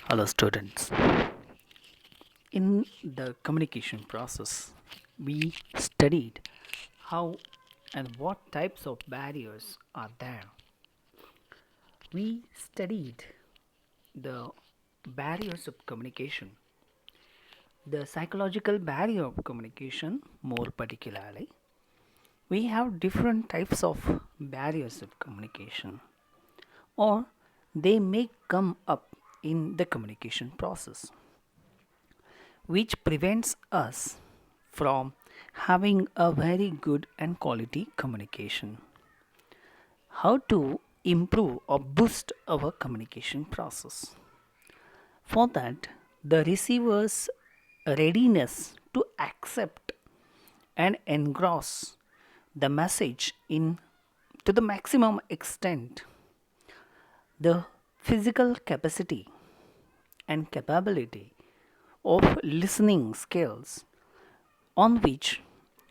Hello, students. In the communication process, we studied how and what types of barriers are there. We studied the barriers of communication, the psychological barrier of communication, more particularly. We have different types of barriers of communication, or they may come up in the communication process, which prevents us from having a very good and quality communication. How to improve or boost our communication process? For that, the receiver's readiness to accept and engross the message in to the maximum extent, the physical capacity and capability of listening skills on which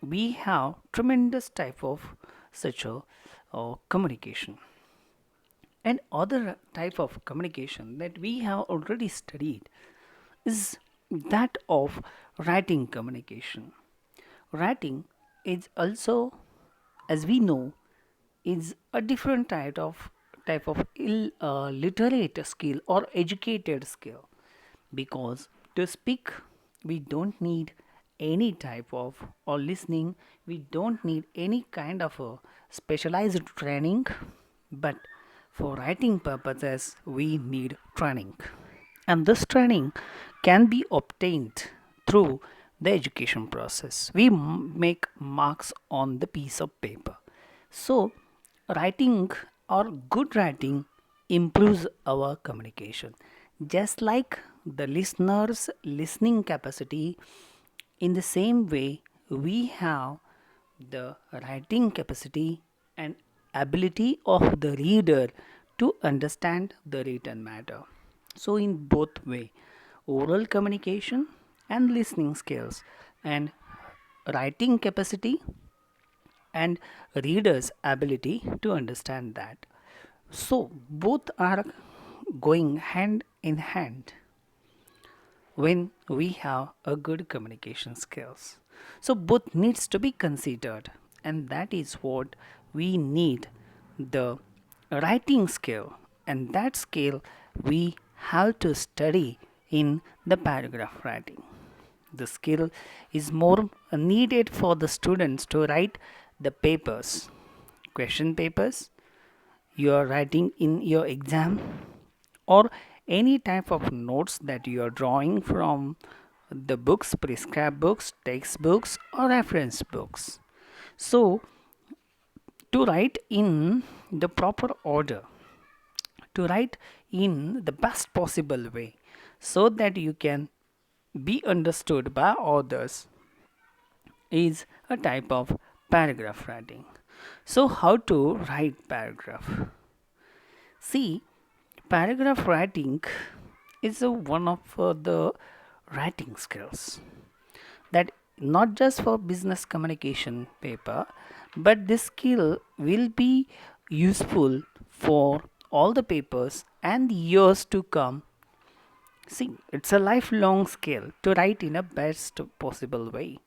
we have tremendous type of such a communication, and other type of communication that we have already studied is that of writing communication. Writing is also, as we know, is a different type of literate skill or educated skill, because to speak we don't need any type of, or listening we don't need any kind of a specialized training, but for writing purposes we need training, and this training can be obtained through the education process. We make marks on the piece of paper. So writing or good writing improves our communication, just like the listener's listening capacity. In the same way, we have the writing capacity and ability of the reader to understand the written matter. So in both way, oral communication and listening skills, and writing capacity and reader's ability to understand that. So both are going hand in hand when we have a good communication skills. So both needs to be considered, and that is what we need, the writing skill, and that skill we have to study in the paragraph writing. The skill is more needed for the students to write the papers, question papers you are writing in your exam, or any type of notes that you are drawing from the books, prescribed books, textbooks, or reference books. So, to write in the proper order, to write in the best possible way, so that you can be understood by others, is a type of paragraph writing. So, how to write paragraph? See, paragraph writing is one of the writing skills that not just for business communication paper, but this skill will be useful for all the papers and years to come. See, it's a lifelong skill to write in a best possible way,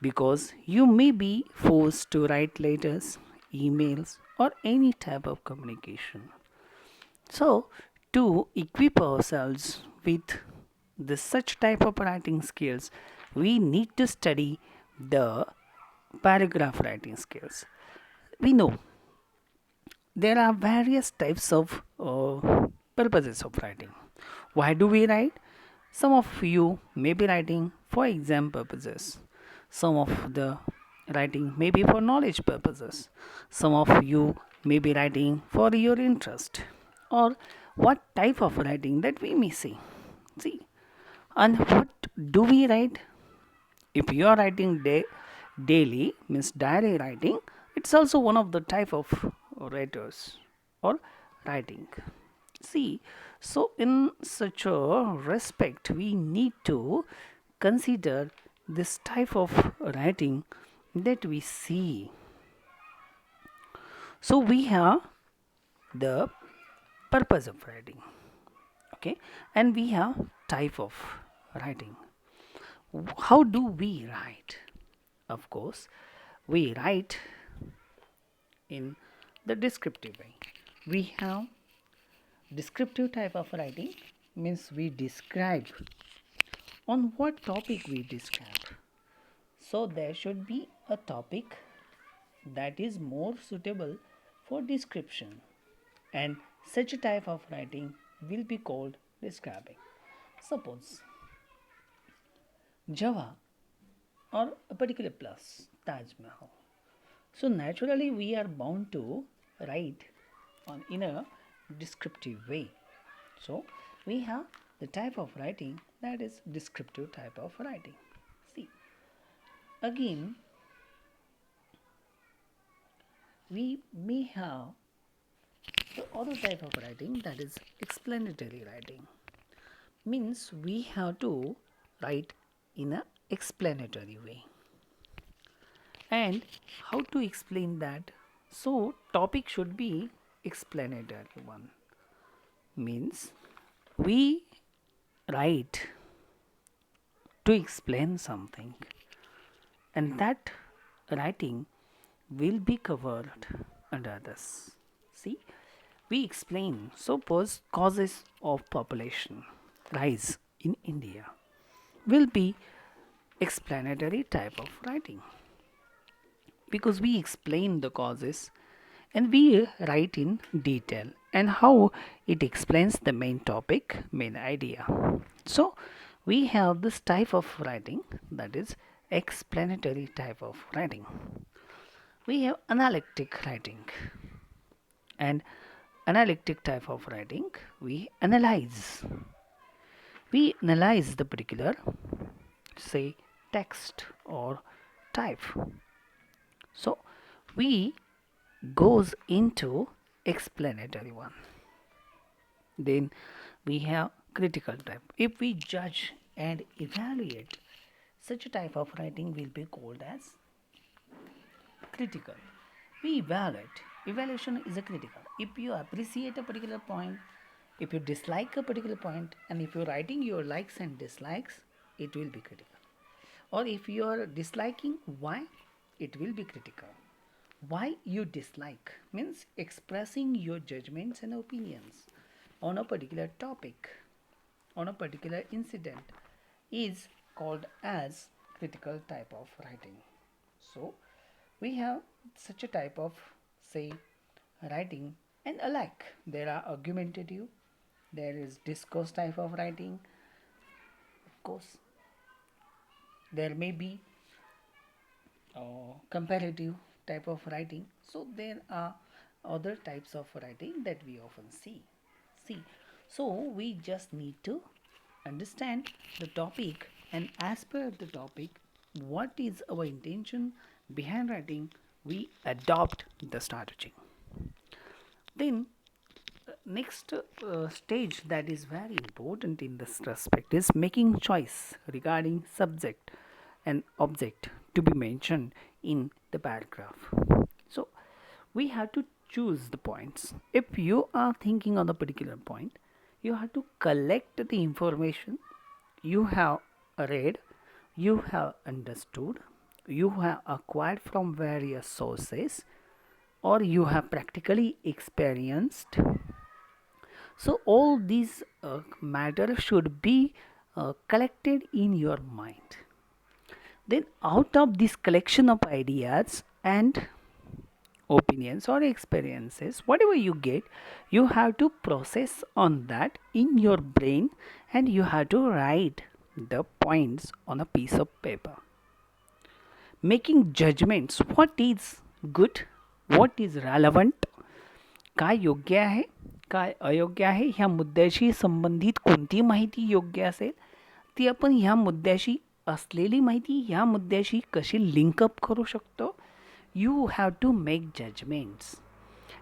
because you may be forced to write letters, emails, or any type of communication. So, to equip ourselves with the such type of writing skills, we need to study the paragraph writing skills. We know there are various types of purposes of writing. Why do we write? Some of you may be writing for exam purposes. Some of the writing may be for knowledge purposes. Some of you may be writing for your interest. Or what type of writing that we may see. See, and what do we write? If you are writing daily, means diary writing, it's also one of the type of writers or writing. See, so in such a respect, we need to consider this type of writing that we see. So we have the purpose of writing. Okay, and we have type of writing. How do we write? Of course, we write in the descriptive way. We have descriptive type of writing, means we describe on what topic we describe. So there should be a topic that is more suitable for description, and such a type of writing will be called describing. Suppose Java or a particular place, Taj Mahal. So naturally we are bound to write in a descriptive way. So we have the type of writing that is descriptive type of writing. See, again we may have the other type of writing, that is explanatory writing. Means we have to write in a explanatory way. And how to explain that? So topic should be explanatory one. Means we write to explain something, and that writing will be covered under this. See, we explain. Suppose causes of population rise in India will be explanatory type of writing, because we explain the causes and we write in detail and how it explains the main topic, main idea. So we have this type of writing, that is explanatory type of writing. We have analytic writing, and analytic type of writing we analyze the particular, say, text or type. So we goes into explanatory one. Then we have critical type. If we judge and evaluate, such a type of writing will be called as critical. We evaluate. Evaluation is a critical. If you appreciate a particular point, if you dislike a particular point, and if you're writing your likes and dislikes, it will be critical. Or if you are disliking, why? It will be critical. Why you dislike means expressing your judgments and opinions on a particular topic, on a particular incident, is called as critical type of writing. So we have such a type of, say, writing, and alike there are argumentative, there is discourse type of writing. Of course, there may be comparative type of writing. So there are other types of writing that we often see. So we just need to understand the topic, and as per the topic, what is our intention behind writing, we adopt the strategy. Then next stage that is very important in this respect is making choice regarding subject and object to be mentioned in the paragraph. So we have to choose the points. If you are thinking on a particular point, you have to collect the information you have read, you have understood, you have acquired from various sources, or you have practically experienced. So all these matter should be collected in your mind. Then out of this collection of ideas and opinions or experiences, whatever you get, you have to process on that in your brain, and you have to write the points on a piece of paper, making judgments. What is good, what is relevant, काय योग्य आहे, काय अयोग्य आहे, ह्या मुद्द्याशी संबंधित कोणती माहिती योग्य असेल, ती आपण ह्या मुद्द्याशी असलेली माहिती ह्या मुद्द्याशी कशी लिंकअप करू शकतो. You have to make judgments,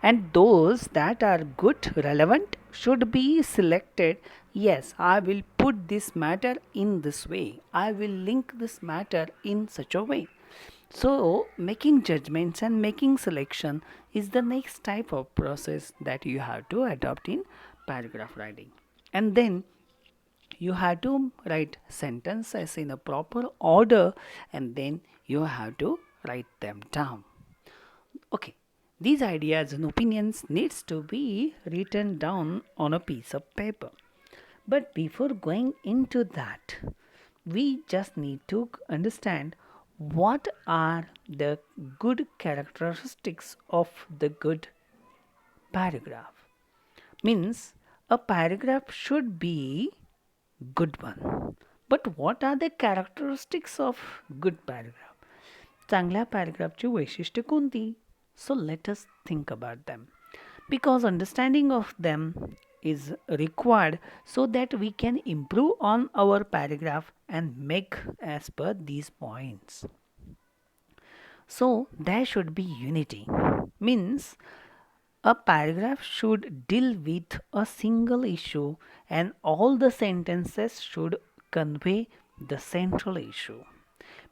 and those that are good, relevant, should be selected. Yes, I will put this matter in this way, I will link this matter in such a way. So making judgments and making selection is the next type of process that you have to adopt in paragraph writing. And then you have to write sentences in a proper order, and then you have to write them down. Okay, these ideas and opinions needs to be written down on a piece of paper. But before going into that, we just need to understand what are the good characteristics of the good paragraph. Means a paragraph should be good one. But what are the characteristics of good paragraph? चांगल्या पॅराग्राफची वैशिष्ट्ये कोणती? So let us think about them. Because understanding of them is required so that we can improve on our paragraph and make as per these points. So there should be unity. Means a paragraph should deal with a single issue and all the sentences should convey the central issue.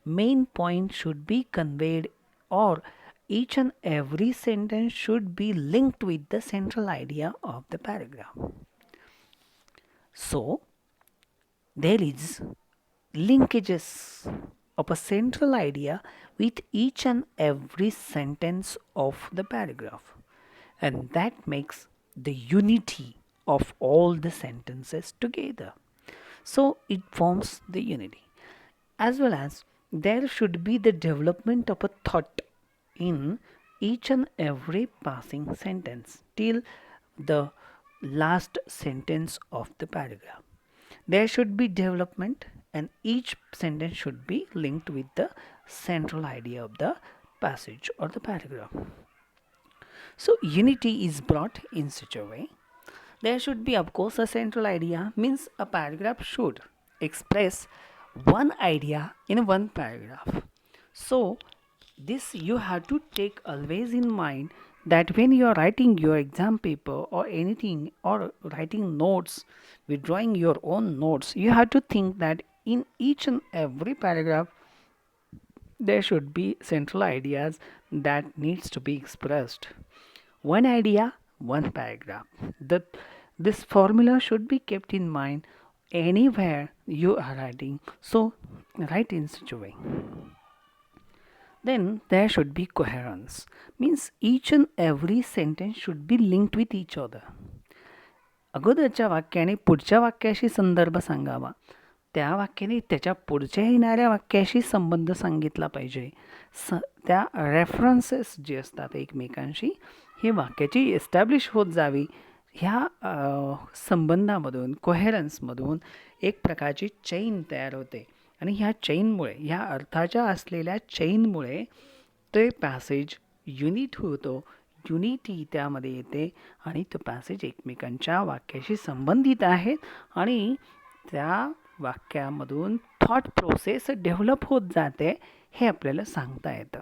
Main point should be conveyed, or each and every sentence should be linked with the central idea of the paragraph. So there is linkages of a central idea with each and every sentence of the paragraph, and that makes the unity of all the sentences together. So it forms the unity. As well as there should be the development of a thought in each and every passing sentence till the last sentence of the paragraph. There should be development, and each sentence should be linked with the central idea of the passage or the paragraph. So unity is brought in such a way. There should be, of course, a central idea, means a paragraph should express one idea in one paragraph. So this you have to take always in mind, that when you are writing your exam paper or anything, or writing notes, withdrawing your own notes, you have to think that in each and every paragraph there should be central ideas that needs to be expressed. One idea, one paragraph. This formula should be kept in mind anywhere you are writing. So write in such a way. Then there should be coherence. Means each and every sentence should be linked with each other. अगोदरच्या वाक्याने पुढच्या वाक्याशी संदर्भ सांगावा, त्या वाक्याने त्याच्या पुढच्या येणाऱ्या वाक्याशी संबंध सांगितला पाहिजे. त्या रेफरन्सेस जे असतात एकमेकांशी, हे वाक्याची एस्टॅब्लिश होत जावी. ह्या संबंधामधून, कोहेरन्समधून एक प्रकारची चेन तयार होते, आणि ह्या चेनमुळे, ह्या अर्थाच्या असलेल्या चेनमुळे ते पॅसेज युनिट होतो, युनिटी त्यामध्ये येते, आणि तो पॅसेज एकमेकांच्या वाक्याशी संबंधित आहेत, आणि त्या वाक्यामधून थॉट प्रोसेस डेव्हलप होत जाते, हे आपल्याला सांगता येतं.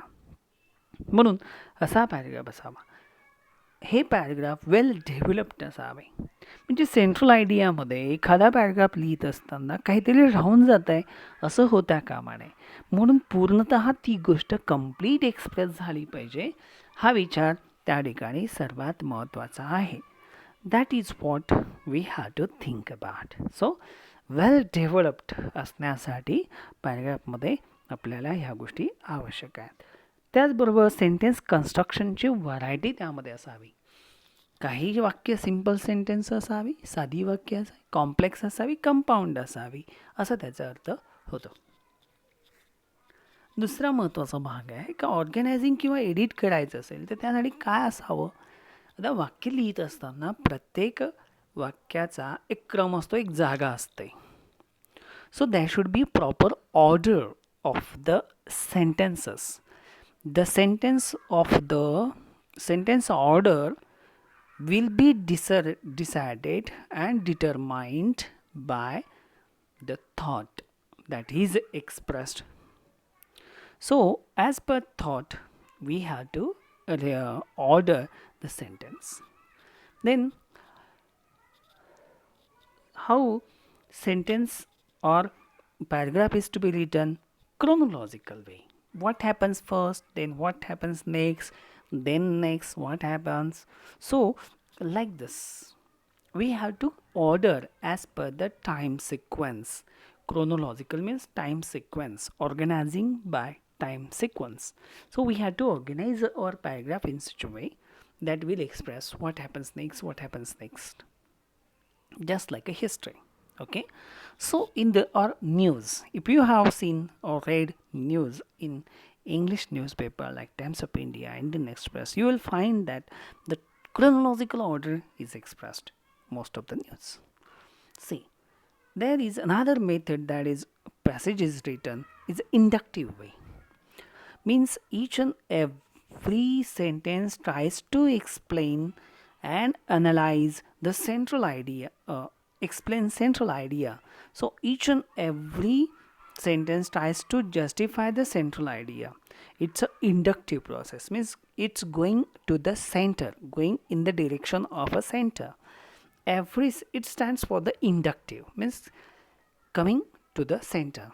म्हणून असा पॅराग्राफ असावा. हे पॅराग्राफ वेल डेव्हलप्ड असावे. म्हणजे सेंट्रल आयडियामध्ये एखादा पॅराग्राफ लिहित असताना काहीतरी राहून जात आहे असं होता कामा नये. म्हणून पूर्णतः ती गोष्ट कंप्लीट एक्सप्रेस झाली पाहिजे, हा विचार त्या ठिकाणी सर्वात महत्त्वाचा आहे. That is what we have to think about. So well developed असण्यासाठी पॅराग्राफमध्ये आपल्याला ह्या गोष्टी आवश्यक आहेत. त्याचबरोबर सेंटेन्स कन्स्ट्रक्शनची व्हरायटी त्यामध्ये असावी. काही वाक्य सिंपल सेंटेन्स असावी, साधी वाक्य असावी, कॉम्प्लेक्स असावी, कंपाऊंड असावी, असं त्याचा अर्थ होतो. दुसरा महत्त्वाचा भाग आहे का ऑर्गनायझिंग किंवा एडिट करायचं असेल तर त्यासाठी काय असावं. आता वाक्य लिहित असताना प्रत्येक वाक्याचा एक क्रम असतो, एक जागा असते. So that should be proper order of the sentences. The sentence order will be decided and determined by the thought that is expressed. So as per thought we have to order the sentence. Then how sentence or paragraph is to be written? Chronological way. What happens first, then what happens next, then next what happens. So like this, we have to order as per the time sequence. Chronological means time sequence, organizing by time sequence. So we have to organize our paragraph in such a way that will express what happens next, what happens next, just like a history. Okay, so in the or news, if you have seen or read news in English newspaper like Times of India, Indian Express, you will find that the chronological order is expressed most of the news. See, there is another method, that is passage is written is inductive way, means each and every sentence tries to explain and analyze the central idea, explain central idea. So each and every sentence tries to justify the central idea. It's a inductive process, means it's going to the center, going in the direction of a center. Every it stands for the inductive, means coming to the center.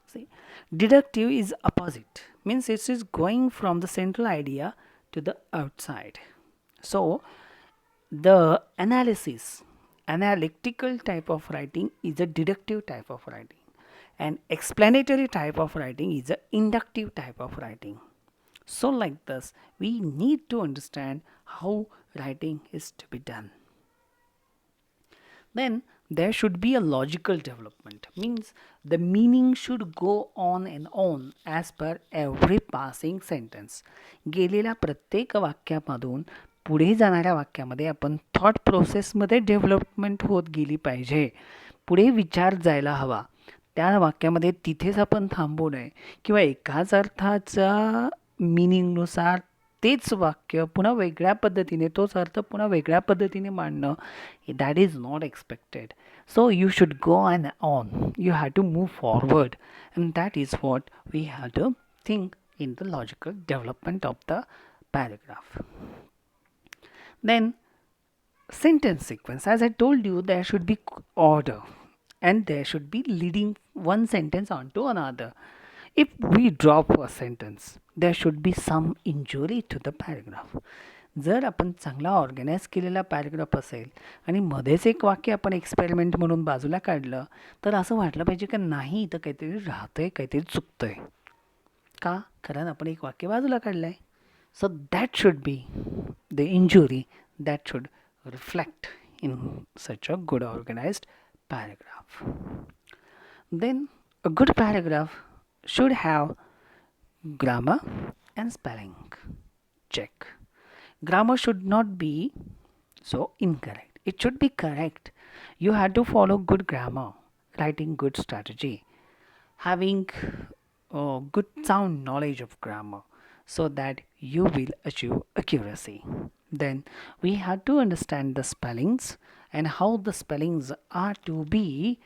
See, deductive is opposite, means it is going from the central idea to the outside. So the analytical type of writing is a deductive type of writing, and explanatory type of writing is a inductive type of writing. So like this, we need to understand how writing is to be done. Then there should be a logical development, means the meaning should go on and on as per every passing sentence. गेलेल्या प्रत्येक वाक्यामधून पुढे जाणाऱ्या वाक्यामध्ये आपण thought प्रोसेसमध्ये development होत गेली पाहिजे, पुढे विचार जायला हवा. त्या वाक्यामध्ये तिथेच आपण थांबू नये, किंवा एकाच अर्थाचा मिनिंगनुसार तेच वाक्य पुन्हा वेगळ्या पद्धतीने, तोच अर्थ पुन्हा वेगळ्या पद्धतीने मांडणं, that is not expected. So you should go and on, you have to move forward, and that is what we have to think in the logical development of the paragraph. Then sentence sequence, as I told you, there should be order and there should be leading one sentence onto another. If we drop a sentence, there should be some injury to the paragraph. जर आपण चांगला organise केलेला paragraph असेल आणि मध्येच एक वाक्य आपण एक्सपेरिमेंट म्हणून बाजूला काढलं, तर असं वाटलं पाहिजे की नाही इथं काहीतरी राहतंय, काहीतरी चुकतंय. का? कारण आपण एक वाक्य बाजूला काढलं आहे. So that should be the injury that should reflect in such a good organized paragraph. Then a good paragraph should have grammar and spelling check. Grammar should not be so incorrect, it should be correct. You have to follow good grammar, writing good strategy, having good sound knowledge of grammar, so that you will achieve accuracy. Then we have to understand the spellings and how the spellings are to be,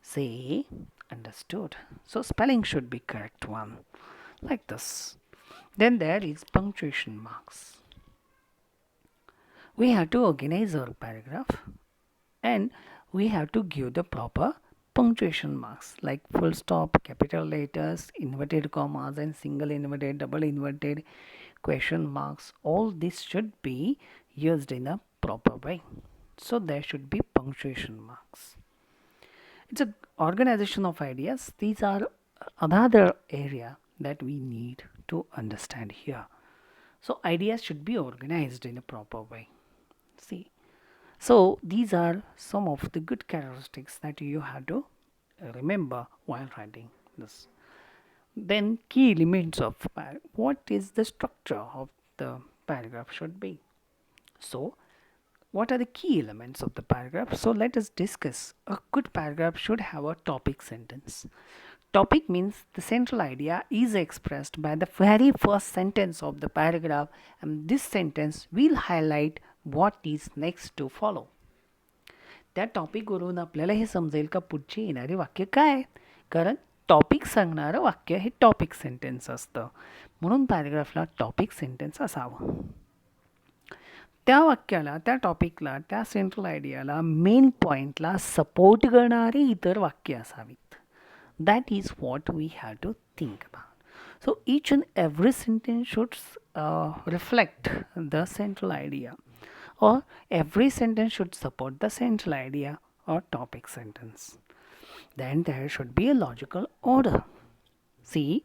say, understood. So spelling should be correct one, like this. Then there is punctuation marks. We have to organize our paragraph and we have to give the proper punctuation marks, like full stop, capital letters, inverted commas, and single inverted, double inverted, question marks. All this should be used in a proper way. So there should be punctuation marks. It's an organization of ideas. These are another area that we need to understand here. So ideas should be organized in a proper way. See, so these are some of the good characteristics that you have to remember while writing this. Then key elements of what is the structure of the paragraph should be. So what are the key elements of the paragraph? So let us discuss. A good paragraph should have a topic sentence. Topic means the central idea is expressed by the very first sentence of the paragraph, and this sentence will highlight what is next to follow. त्या टॉपिकवरून आपल्याला हे समजेल का पुढचे येणारे वाक्य काय आहेत, कारण टॉपिक सांगणारं वाक्य हे टॉपिक सेंटेन्स असतं, म्हणून पॅरेग्राफला टॉपिक सेंटेन्स असावं. त्या वाक्याला, त्या टॉपिकला, त्या सेंट्रल आयडियाला, मेन पॉईंटला सपोर्ट करणारी इतर वाक्य असावीत. That is what we have to think about. So each and every sentence should reflect the central idea. or every sentence should support the central idea or topic sentence. Then there should be a logical order. See,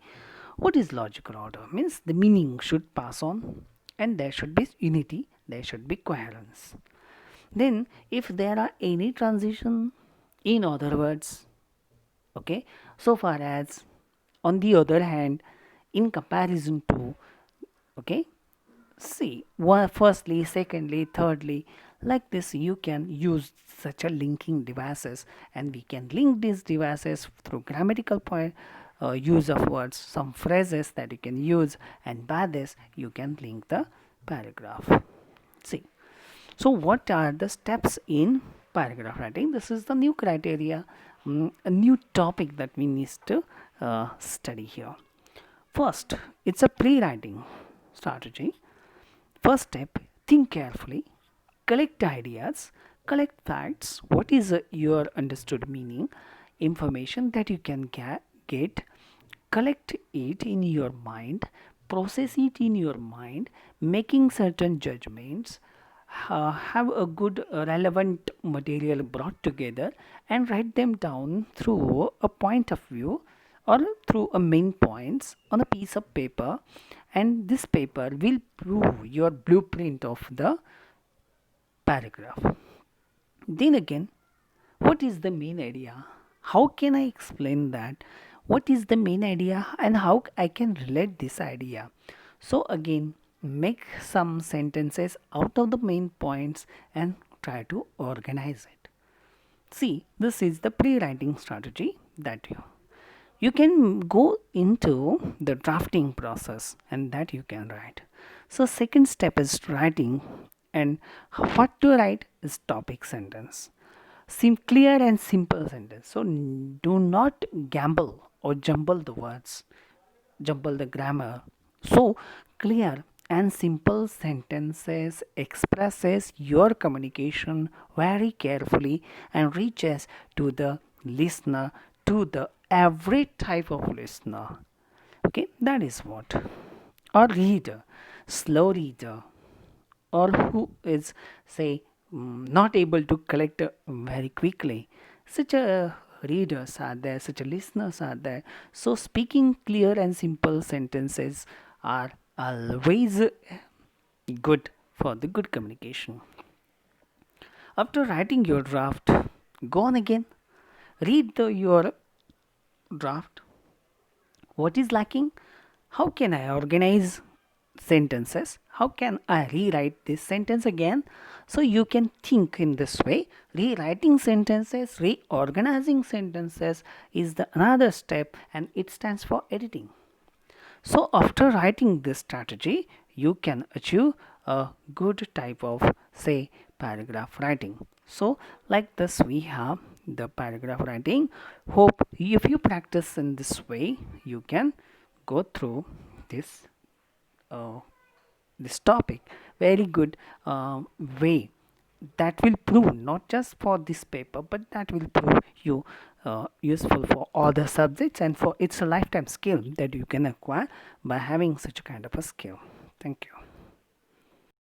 what is logical order? Means the meaning should pass on, and there should be unity, there should be coherence. Then, if there are any transition, in other words, okay, so far as on the other hand, in comparison to, okay, see, firstly, secondly, thirdly, like this, you can use such a linking devices, and we can link these devices through grammatical point use of words, some phrases that you can use, and by this you can link the paragraph. See, so what are the steps in paragraph writing? This is the new criteria, a new topic that we need to study here. First, it's a pre-writing strategy. First step, think carefully, collect ideas, collect facts, what is your understood meaning, information that you can get, collect it in your mind, process it in your mind, making certain judgments, have a good relevant material brought together and write them down through a point of view or through a main points on a piece of paper, and this paper will prove your blueprint of the paragraph. Then again, what is the main idea? How can I explain that? What is the main idea and how I can relate this idea? So again, make some sentences out of the main points and try to organize it. See, this is the pre-writing strategy that you can go into the drafting process, and that you can write. So second step is writing, and what to write is topic sentence. Clear and simple sentence. So do not gamble or jumble the words, jumble the grammar. So clear and simple sentences expresses your communication very carefully and reaches to the listener, to the every type of listener. Okay, that is what. Or reader, slow reader, or who is say not able to collect very quickly, such a readers are there, such a listeners are there. So speaking clear and simple sentences are always good for the good communication. After writing your draft, go on again, read your draft. What is lacking? How can I organize sentences? How can I rewrite this sentence again? So you can think in this way. Rewriting sentences, reorganizing sentences is the another step, and it stands for editing. So after writing this strategy, you can achieve a good type of say paragraph writing. So like this we have the paragraph writing. Hope if you practice in this way, you can go through this uh, this topic very good way, that will prove not just for this paper, but that will prove you useful for all the subjects, and for it's a lifetime skill that you can acquire by having such a kind of a skill. Thank you.